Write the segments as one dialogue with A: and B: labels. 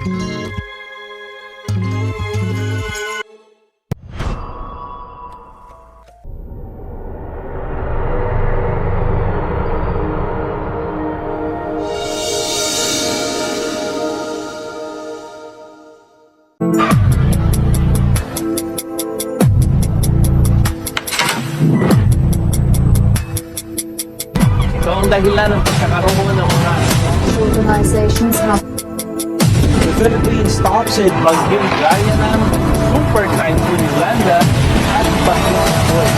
A: Ito ang dahilan ng pagkakaroon ng mga
B: organizations have
A: the Philippines topside bagyong gaya ng Super Typhoon Yolanda at Bagyong Apoy.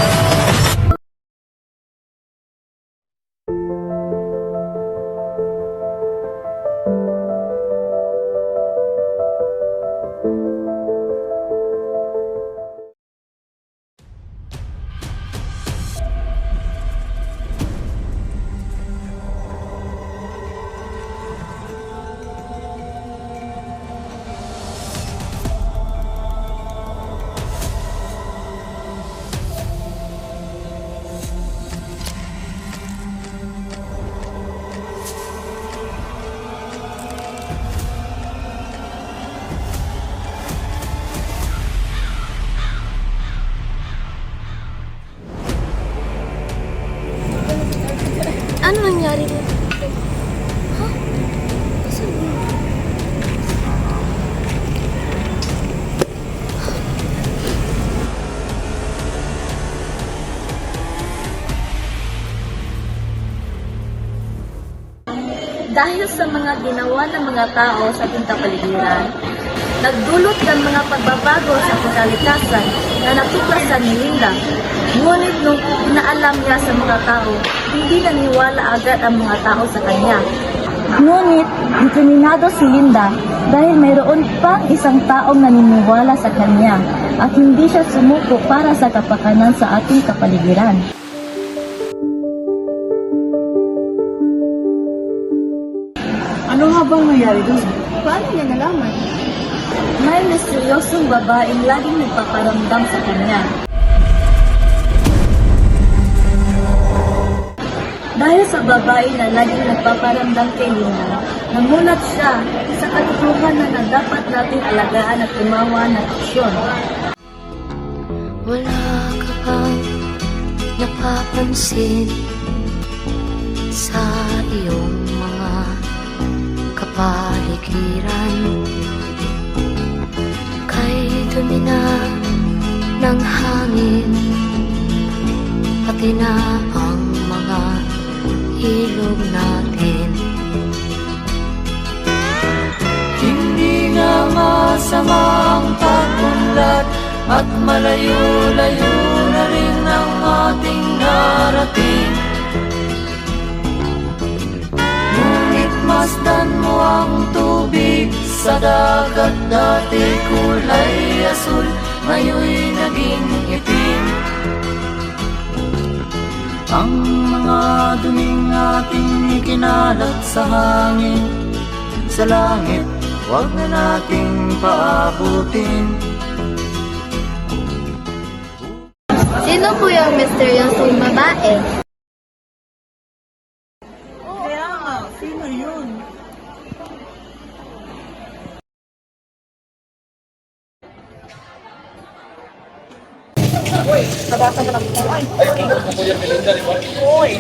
B: Ano nangyari dito? Ha? Saan yun? Dahil sa mga ginawa ng mga tao sa ating kapaligiran, nagdulot ng mga pagbabago sa kalikasan na natuklasan ni Linda. Ngunit nung inaalam niya sa mga tao, hindi naniwala agad ang mga tao sa kanya. Ngunit determinado si Linda dahil mayroon pang isang taong naniniwala sa kanya at hindi siya sumuko para sa kapakanan sa ating kapaligiran.
C: Ano nga bang nangyari doon?
B: Paano niya nalaman? May misteryosong babaeng laging nagpaparamdam sa kanya. Dahil sa babae na laging nagpaparamdam kay Linda, namulat siya sa katotohanan na dapat nating alagaan at gumawa ng aksyon.
D: Wala ka bang napapansin sa iyong mga kapaligiran? Kay dumi na ng hangin, pati na ang mga ilog natin. Hindi nga masama ang pag-unlad at malayo-layo na rin ang ating narating. Ngunit masdan mo ang tubig sa dagat, dati kulay asul, ngayon'y naging itim. Ang mga duming ating ikinalat sa hangin, sa langit, huwag na nating paabutin.
B: Sino po yung misteryosong babae?
C: Kaya nga, sino yun? Uy, nabasa mo lang ito. Ay, Uy!